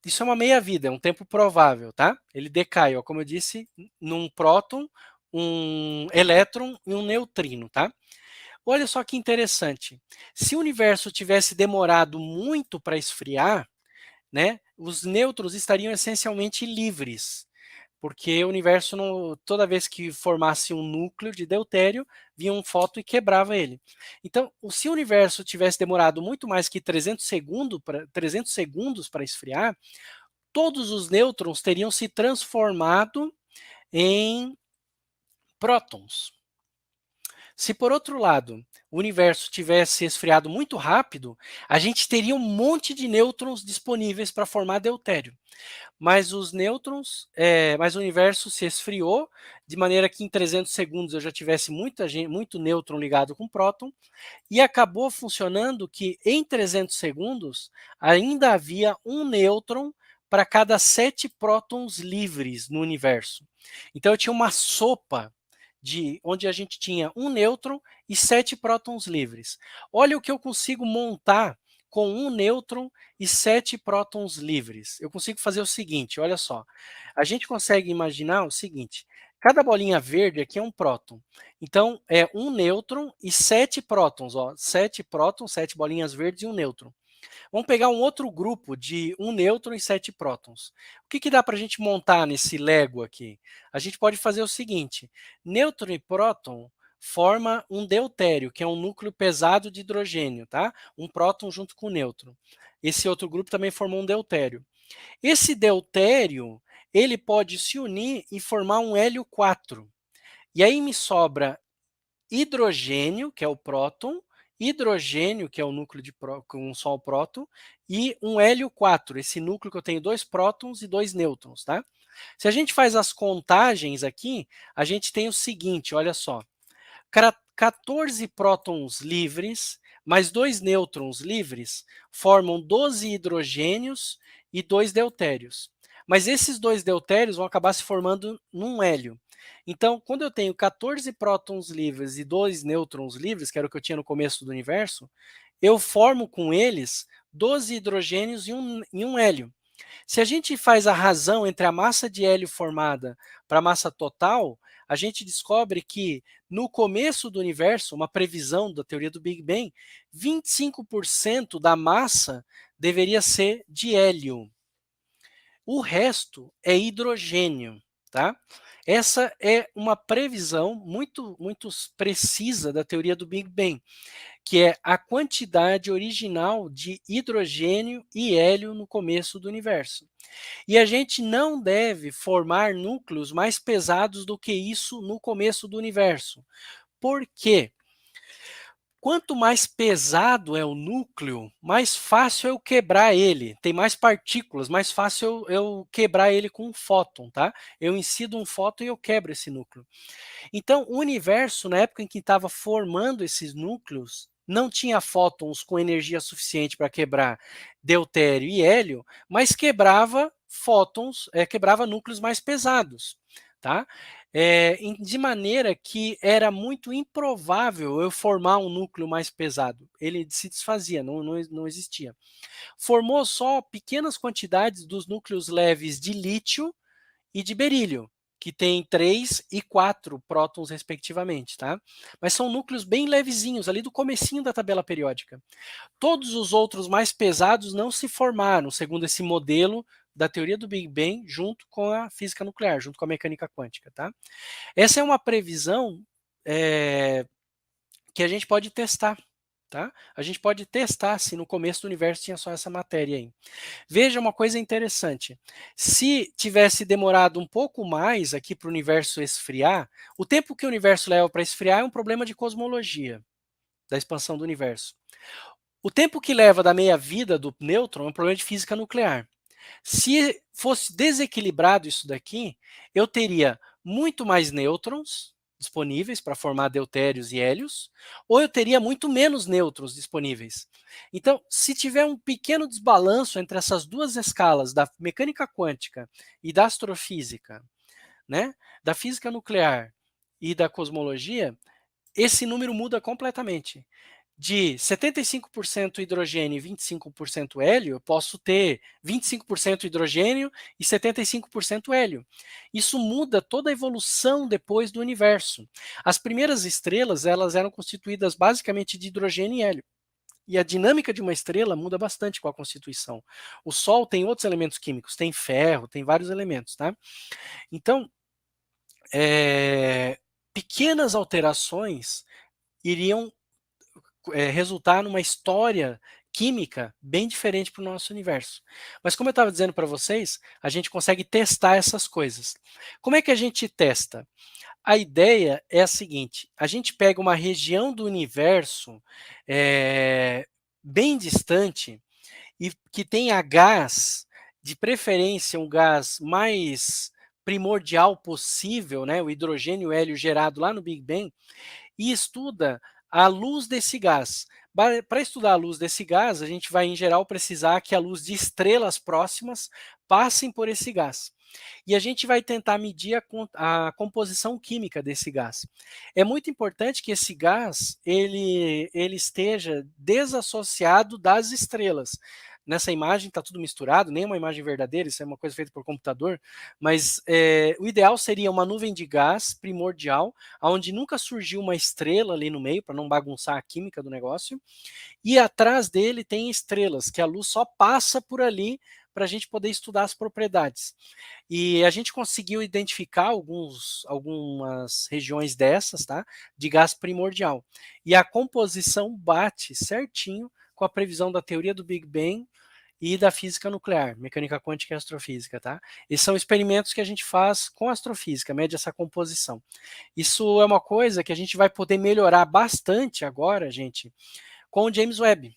Isso é uma meia-vida, é um tempo provável, tá? Ele decai, ó, como eu disse, num próton, um elétron e um neutrino, tá? Olha só que interessante. Se o universo tivesse demorado muito para esfriar, né, os nêutrons estariam essencialmente livres, porque o universo, toda vez que formasse um núcleo de deutério, vinha um fóton e quebrava ele. Então, se o universo tivesse demorado muito mais que 300 segundos para esfriar, todos os nêutrons teriam se transformado em prótons. Se por outro lado o universo tivesse esfriado muito rápido, a gente teria um monte de nêutrons disponíveis para formar deutério. Mas os nêutrons, mas o universo se esfriou de maneira que em 300 segundos eu já tivesse muito nêutron ligado com próton, e acabou funcionando que em 300 segundos ainda havia um nêutron para cada 7 prótons livres no universo. Então eu tinha uma sopa onde a gente tinha um nêutron e 7 prótons livres. Olha o que eu consigo montar com um nêutron e 7 prótons livres. Eu consigo fazer o seguinte, olha só. A gente consegue imaginar o seguinte, cada bolinha verde aqui é um próton. Então, é um nêutron e 7 prótons, ó, 7 prótons, 7 bolinhas verdes e um nêutron. Vamos pegar um outro grupo de um nêutron e 7 prótons. O que dá para a gente montar nesse Lego aqui? A gente pode fazer o seguinte, nêutron e próton forma um deutério, que é um núcleo pesado de hidrogênio, tá? Um próton junto com o nêutron. Esse outro grupo também formou um deutério. Esse deutério, ele pode se unir e formar um hélio 4. E aí me sobra hidrogênio, que é o próton, hidrogênio, que é o núcleo com só o próton, e um hélio 4, esse núcleo que eu tenho 2 prótons e 2 nêutrons, tá? Se a gente faz as contagens aqui, a gente tem o seguinte, olha só, 14 prótons livres mais 2 nêutrons livres formam 12 hidrogênios e 2 deutérios. Mas esses 2 deutérios vão acabar se formando num hélio. Então, quando eu tenho 14 prótons livres e 2 nêutrons livres, que era o que eu tinha no começo do universo, eu formo com eles 12 hidrogênios e um hélio. Se a gente faz a razão entre a massa de hélio formada para a massa total, a gente descobre que no começo do universo, uma previsão da teoria do Big Bang, 25% da massa deveria ser de hélio. O resto é hidrogênio, tá? Essa é uma previsão muito precisa da teoria do Big Bang, que é a quantidade original de hidrogênio e hélio no começo do universo. E a gente não deve formar núcleos mais pesados do que isso no começo do universo. Por quê? Quanto mais pesado é o núcleo, mais fácil eu quebrar ele. Tem mais partículas, mais fácil eu quebrar ele com um fóton, tá? Eu incido um fóton e eu quebro esse núcleo. Então, o universo, na época em que estava formando esses núcleos, não tinha fótons com energia suficiente para quebrar deutério e hélio, mas quebrava fótons, quebrava núcleos mais pesados, tá? De maneira que era muito improvável eu formar um núcleo mais pesado. Ele se desfazia, não existia. Formou só pequenas quantidades dos núcleos leves de lítio e de berílio, que tem 3 e 4 prótons respectivamente, tá? Mas são núcleos bem levezinhos, ali do comecinho da tabela periódica. Todos os outros mais pesados não se formaram, segundo esse modelo da teoria do Big Bang, junto com a física nuclear, junto com a mecânica quântica, tá? Essa é uma previsão é, que a gente pode testar, tá? A gente pode testar se no começo do universo tinha só essa matéria aí. Veja uma coisa interessante. Se tivesse demorado um pouco mais aqui para o universo esfriar, o tempo que o universo leva para esfriar é um problema de cosmologia, da expansão do universo. O tempo que leva da meia-vida do nêutron é um problema de física nuclear. Se fosse desequilibrado isso daqui, eu teria muito mais nêutrons disponíveis para formar deutérios e hélios, ou eu teria muito menos nêutrons disponíveis. Então, se tiver um pequeno desbalanço entre essas duas escalas da mecânica quântica e da astrofísica, né, da física nuclear e da cosmologia, esse número muda completamente. De 75% hidrogênio e 25% hélio, eu posso ter 25% hidrogênio e 75% hélio. Isso muda toda a evolução depois do universo. As primeiras estrelas, elas eram constituídas basicamente de hidrogênio e hélio. E a dinâmica de uma estrela muda bastante com a constituição. O Sol tem outros elementos químicos, tem ferro, tem vários elementos, tá? Então, pequenas alterações iriam resultar numa história química bem diferente para o nosso universo. Mas como eu estava dizendo para vocês, a gente consegue testar essas coisas. Como é que a gente testa? A ideia é a seguinte: a gente pega uma região do universo bem distante e que tenha gás, de preferência um gás mais primordial possível, né, o hidrogênio e o hélio gerado lá no Big Bang, e estuda a luz desse gás. Para estudar a luz desse gás, a gente vai, em geral, precisar que a luz de estrelas próximas passem por esse gás. E a gente vai tentar medir a composição química desse gás. É muito importante que esse gás ele esteja desassociado das estrelas. Nessa imagem está tudo misturado, nem uma imagem verdadeira, isso é uma coisa feita por computador, mas o ideal seria uma nuvem de gás primordial, onde nunca surgiu uma estrela ali no meio, para não bagunçar a química do negócio, e atrás dele tem estrelas, que a luz só passa por ali para a gente poder estudar as propriedades. E a gente conseguiu identificar algumas regiões dessas, tá? De gás primordial. E a composição bate certinho com a previsão da teoria do Big Bang e da física nuclear, mecânica quântica e astrofísica, tá? Esses são experimentos que a gente faz com astrofísica, mede essa composição. Isso é uma coisa que a gente vai poder melhorar bastante agora, gente, com o James Webb.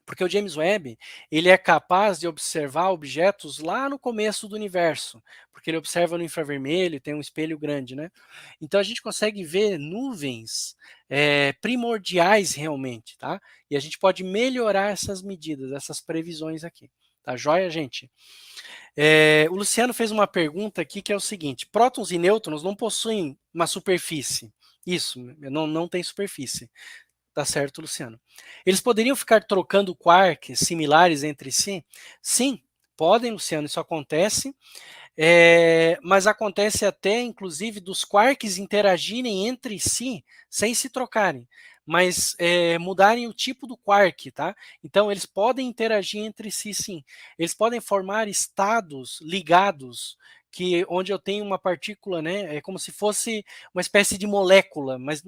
Porque o James Webb, ele é capaz de observar objetos lá no começo do universo, porque ele observa no infravermelho, tem um espelho grande, né? Então a gente consegue ver nuvens primordiais realmente, tá? E a gente pode melhorar essas medidas, essas previsões aqui. Tá joia, gente? O Luciano fez uma pergunta aqui que é o seguinte: prótons e nêutrons não possuem uma superfície. Isso, não tem superfície. Tá certo, Luciano. Eles poderiam ficar trocando quarks similares entre si? Sim, podem, Luciano, isso acontece. Mas acontece até, inclusive, dos quarks interagirem entre si sem se trocarem, mas mudarem o tipo do quark, tá? Então, eles podem interagir entre si, sim. Eles podem formar estados ligados, onde eu tenho uma partícula, né? É como se fosse uma espécie de molécula, mas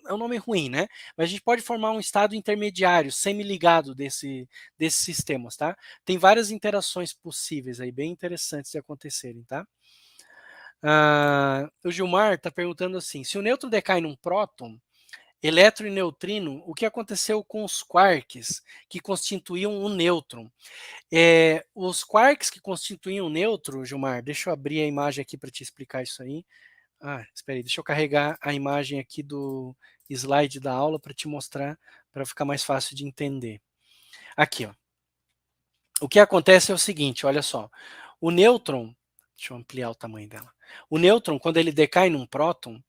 é um nome ruim, né? Mas a gente pode formar um estado intermediário, semi-ligado desses sistemas, tá? Tem várias interações possíveis aí, bem interessantes de acontecerem, tá? O Gilmar está perguntando assim: se o nêutron decai num próton, elétron e neutrino, o que aconteceu com os quarks que constituíam o nêutron? Os quarks que constituíam o nêutron, Gilmar, deixa eu abrir a imagem aqui para te explicar isso aí. Espera aí, deixa eu carregar a imagem aqui do slide da aula para te mostrar, para ficar mais fácil de entender. Aqui, ó. O que acontece é o seguinte, olha só. O nêutron, deixa eu ampliar o tamanho dela. O nêutron, quando ele decai num próton,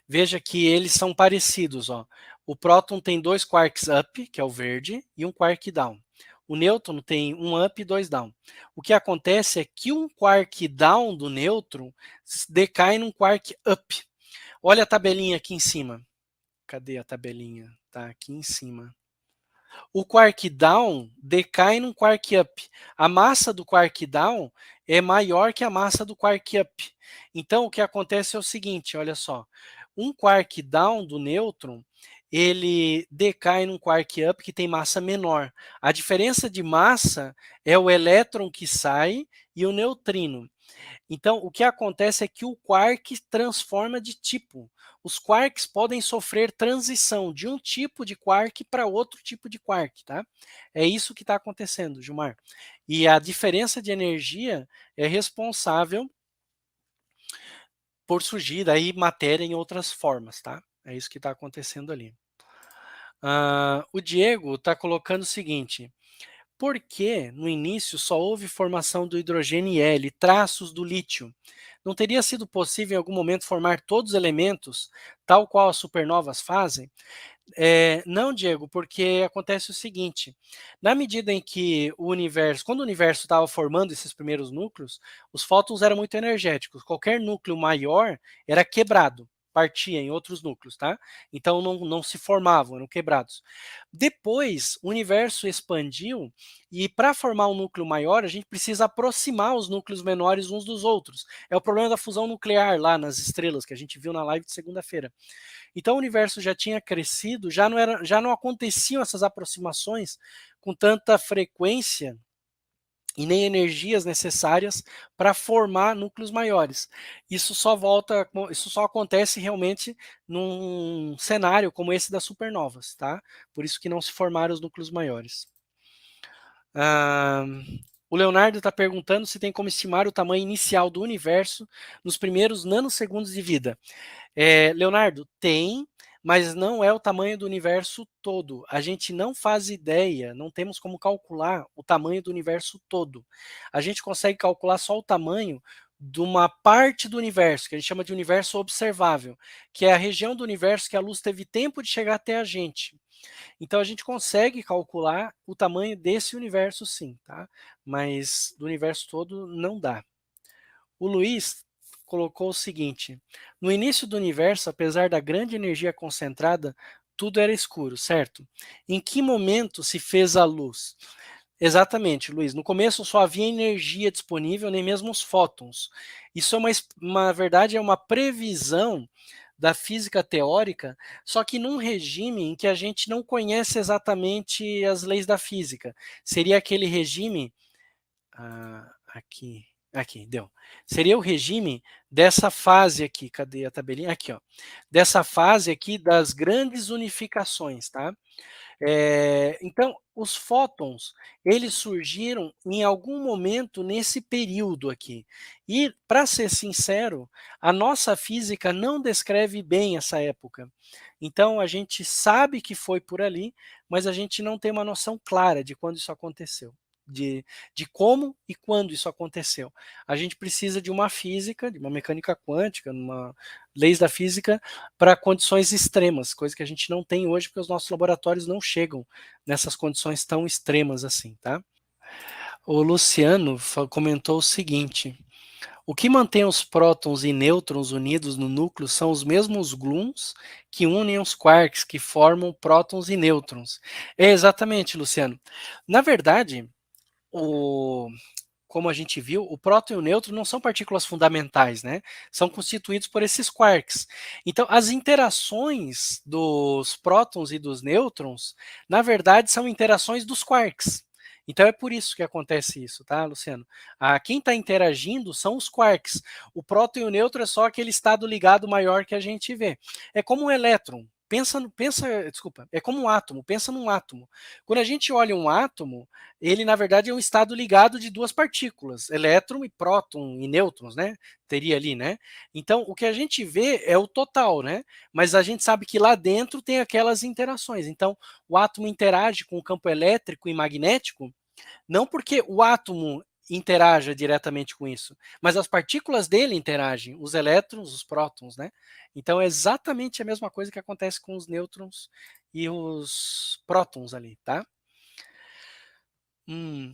veja que eles são parecidos, ó. O próton tem 2 quarks up, que é o verde, e um quark down. O nêutron tem um up e 2 down. O que acontece é que um quark down do nêutron decai num quark up. Olha a tabelinha aqui em cima. Cadê a tabelinha? Tá aqui em cima. O quark down decai num quark up. A massa do quark down é maior que a massa do quark up. Então, o que acontece é o seguinte, olha só. Um quark down do nêutron, ele decai num quark up que tem massa menor. A diferença de massa é o elétron que sai e o neutrino. Então, o que acontece é que o quark transforma de tipo. Os quarks podem sofrer transição de um tipo de quark para outro tipo de quark, tá? É isso que está acontecendo, Gilmar. E a diferença de energia é responsável por surgir daí matéria em outras formas, tá? É isso que está acontecendo ali. O Diego está colocando o seguinte: por que no início só houve formação do hidrogênio L, traços do lítio? Não teria sido possível em algum momento formar todos os elementos, tal qual as supernovas fazem? Não, Diego, porque acontece o seguinte: na medida em que o universo, quando o universo estava formando esses primeiros núcleos, os fótons eram muito energéticos. Qualquer núcleo maior era quebrado, partia em outros núcleos, tá? Então não se formavam, eram quebrados. Depois, o universo expandiu e para formar um núcleo maior, a gente precisa aproximar os núcleos menores uns dos outros. É o problema da fusão nuclear lá nas estrelas que a gente viu na live de segunda-feira. Então o universo já tinha crescido, já não aconteciam essas aproximações com tanta frequência e nem energias necessárias para formar núcleos maiores. Isso só acontece realmente num cenário como esse das supernovas, tá? Por isso que não se formaram os núcleos maiores. O Leonardo está perguntando se tem como estimar o tamanho inicial do universo nos primeiros nanosegundos de vida. Leonardo, tem, mas não é o tamanho do universo todo. A gente não faz ideia, não temos como calcular o tamanho do universo todo. A gente consegue calcular só o tamanho de uma parte do universo, que a gente chama de universo observável, que é a região do universo que a luz teve tempo de chegar até a gente. Então a gente consegue calcular o tamanho desse universo sim, tá? Mas do universo todo não dá. O Luiz colocou o seguinte: no início do universo, apesar da grande energia concentrada, tudo era escuro, certo? Em que momento se fez a luz? Exatamente, Luiz. No começo só havia energia disponível, nem mesmo os fótons. Isso é uma verdade, é uma previsão da física teórica, só que num regime em que a gente não conhece exatamente as leis da física. Seria aquele regime aqui, deu. Seria o regime dessa fase aqui, cadê a tabelinha? Aqui, ó. Dessa fase aqui das grandes unificações, tá? Então, os fótons, eles surgiram em algum momento nesse período aqui. E, para ser sincero, a nossa física não descreve bem essa época. Então, a gente sabe que foi por ali, mas a gente não tem uma noção clara de quando isso aconteceu. De como e quando isso aconteceu. A gente precisa de uma física, de uma mecânica quântica, uma leis da física para condições extremas, coisa que a gente não tem hoje porque os nossos laboratórios não chegam nessas condições tão extremas assim, tá? O Luciano comentou o seguinte: o que mantém os prótons e nêutrons unidos no núcleo são os mesmos gluons que unem os quarks, que formam prótons e nêutrons. Exatamente, Luciano. Na verdade, o como a gente viu, o próton e o nêutron não são partículas fundamentais, né? São constituídos por esses quarks. Então, as interações dos prótons e dos nêutrons, na verdade, são interações dos quarks. Então é por isso que acontece isso, tá, Luciano? Quem está interagindo são os quarks. O próton e o nêutron é só aquele estado ligado maior que a gente vê. É como um elétron. Desculpa, é como um átomo, pensa num átomo. Quando a gente olha um átomo, ele na verdade é um estado ligado de duas partículas, elétron e próton e nêutrons, né? Teria ali, né? Então, o que a gente vê é o total, né? Mas a gente sabe que lá dentro tem aquelas interações. Então, o átomo interage com o campo elétrico e magnético, não porque o átomo interaja diretamente com isso, mas as partículas dele interagem, os elétrons, os prótons, né? Então é exatamente a mesma coisa que acontece com os nêutrons e os prótons ali, tá?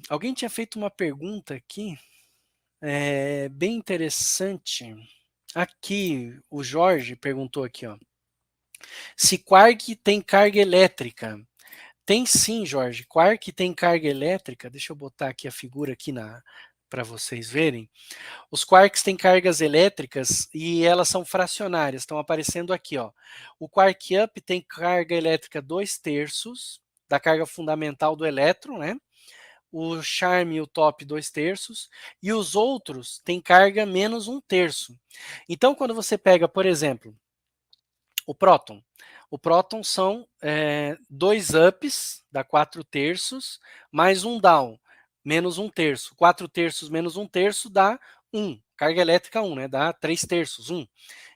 Alguém tinha feito uma pergunta aqui, bem interessante. Aqui, o Jorge perguntou aqui, ó. Se quark tem carga elétrica? Tem sim, Jorge. Quark tem carga elétrica. Deixa eu botar aqui a figura aqui para vocês verem. Os quarks têm cargas elétricas e elas são fracionárias, estão aparecendo aqui, ó. O quark up tem carga elétrica 2/3 da carga fundamental do elétron, né? O charme e o top 2/3, e os outros têm carga menos 1/3. Então, quando você pega, por exemplo, o próton. O próton são 2 ups, dá 4/3, mais um down, menos 1/3. 4/3 menos 1/3 dá 1. Carga elétrica 1, né? Dá 3/3, 1.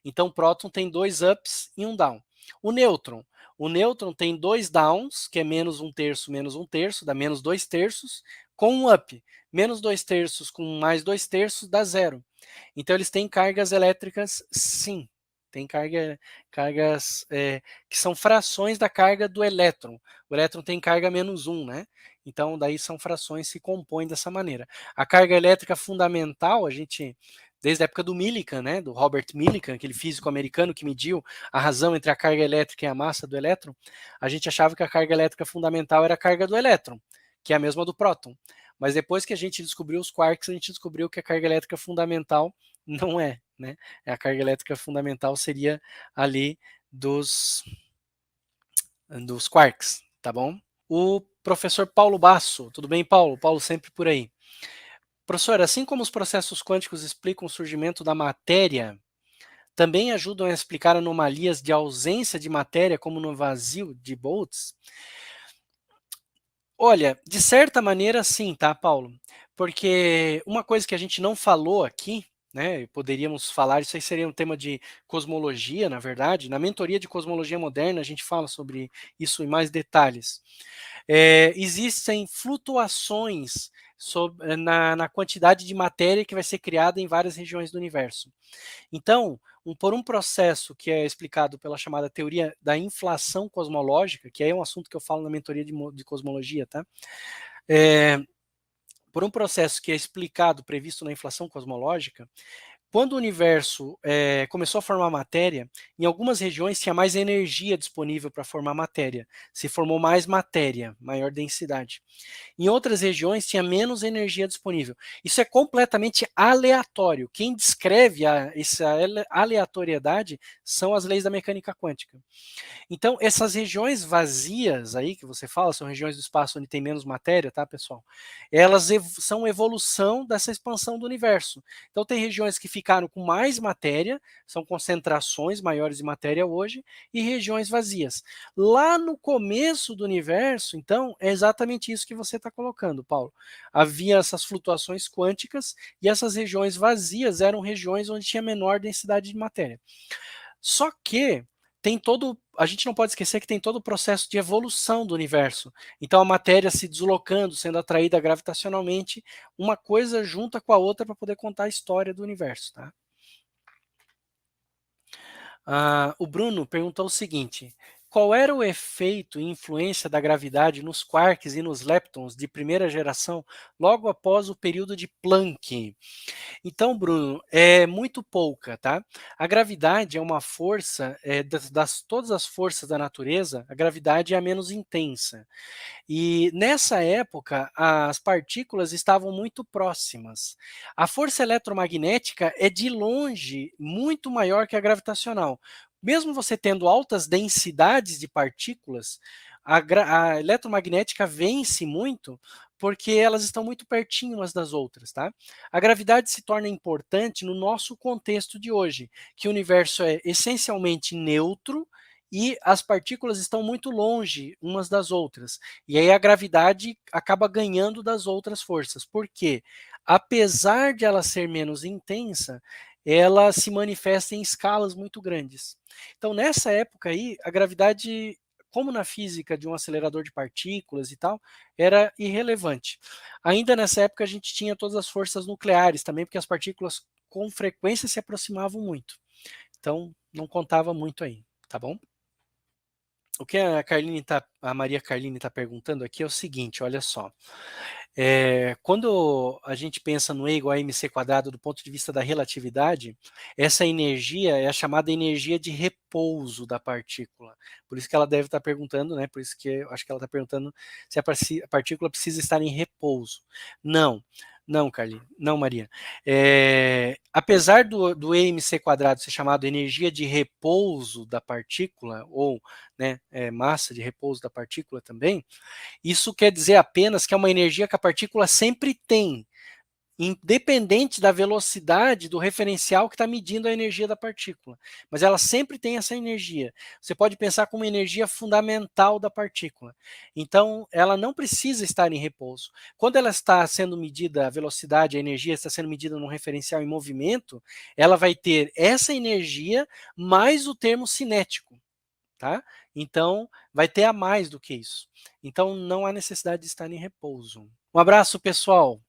Então, o próton tem 2 ups e um down. O nêutron. O nêutron tem 2 downs, que é menos 1/3 menos 1/3, dá menos 2/3, com um up. Menos 2/3 com mais 2/3 dá 0. Então, eles têm cargas elétricas, sim. Tem cargas que são frações da carga do elétron. O elétron tem carga menos 1, né? Então, daí são frações que se compõem dessa maneira. A carga elétrica fundamental, a gente, desde a época do Millikan, né, do Robert Millikan, aquele físico americano que mediu a razão entre a carga elétrica e a massa do elétron, a gente achava que a carga elétrica fundamental era a carga do elétron, que é a mesma do próton. Mas depois que a gente descobriu os quarks, a gente descobriu que a carga elétrica fundamental não é, né? A carga elétrica fundamental seria ali dos quarks, tá bom? O professor Paulo Basso, tudo bem, Paulo? Paulo sempre por aí. Professor, assim como os processos quânticos explicam o surgimento da matéria, também ajudam a explicar anomalias de ausência de matéria, como no vazio de Bose? Olha, de certa maneira sim, tá, Paulo? Porque uma coisa que a gente não falou aqui, né, poderíamos falar, isso aí seria um tema de cosmologia, na verdade. Na mentoria de cosmologia moderna, a gente fala sobre isso em mais detalhes. Existem flutuações na quantidade de matéria que vai ser criada em várias regiões do universo. Então, por um processo que é explicado pela chamada teoria da inflação cosmológica, que é um assunto que eu falo na mentoria de cosmologia, tá? Por um processo que é explicado, previsto na inflação cosmológica, quando o universo começou a formar matéria, em algumas regiões tinha mais energia disponível para formar matéria. Se formou mais matéria, maior densidade. Em outras regiões tinha menos energia disponível. Isso é completamente aleatório. Quem descreve essa aleatoriedade são as leis da mecânica quântica. Então, essas regiões vazias aí que você fala, são regiões do espaço onde tem menos matéria, tá, pessoal? Elas são evolução dessa expansão do universo. Então, tem regiões que ficaram com mais matéria, são concentrações maiores de matéria hoje, e regiões vazias. Lá no começo do universo, então, é exatamente isso que você está colocando, Paulo. Havia essas flutuações quânticas e essas regiões vazias eram regiões onde tinha menor densidade de matéria. Só que a gente não pode esquecer que tem todo o processo de evolução do universo. Então a matéria se deslocando, sendo atraída gravitacionalmente, uma coisa junta com a outra para poder contar a história do universo, tá? O Bruno perguntou o seguinte: qual era o efeito e influência da gravidade nos quarks e nos leptons de primeira geração logo após o período de Planck? Então, Bruno, é muito pouca, tá? A gravidade é uma força, das todas as forças da natureza, a gravidade é a menos intensa. E nessa época, as partículas estavam muito próximas. A força eletromagnética é de longe muito maior que a gravitacional. Mesmo você tendo altas densidades de partículas, a eletromagnética vence muito porque elas estão muito pertinho umas das outras, tá? A gravidade se torna importante no nosso contexto de hoje, que o universo é essencialmente neutro e as partículas estão muito longe umas das outras. E aí a gravidade acaba ganhando das outras forças. Por quê? Apesar de ela ser menos intensa, ela se manifesta em escalas muito grandes. Então, nessa época aí, a gravidade, como na física de um acelerador de partículas e tal, era irrelevante. Ainda nessa época, a gente tinha todas as forças nucleares também, porque as partículas com frequência se aproximavam muito. Então, não contava muito aí, tá bom? O que a Maria Carline está perguntando aqui é o seguinte, olha só. Quando a gente pensa no E igual a mc quadrado do ponto de vista da relatividade, essa energia é a chamada energia de repouso da partícula. Por isso que ela deve estar perguntando, né? Por isso que eu acho que ela está perguntando se a partícula precisa estar em repouso. Não. Não, Carlinhos, não, Maria. Apesar do EMC² ser chamado energia de repouso da partícula, ou né, massa de repouso da partícula também, isso quer dizer apenas que é uma energia que a partícula sempre tem, independente da velocidade do referencial que está medindo a energia da partícula. Mas ela sempre tem essa energia. Você pode pensar como energia fundamental da partícula. Então, ela não precisa estar em repouso. Quando ela está sendo medida, a velocidade, a energia está sendo medida num referencial em movimento, ela vai ter essa energia mais o termo cinético. Tá? Então, vai ter a mais do que isso. Então, não há necessidade de estar em repouso. Um abraço, pessoal!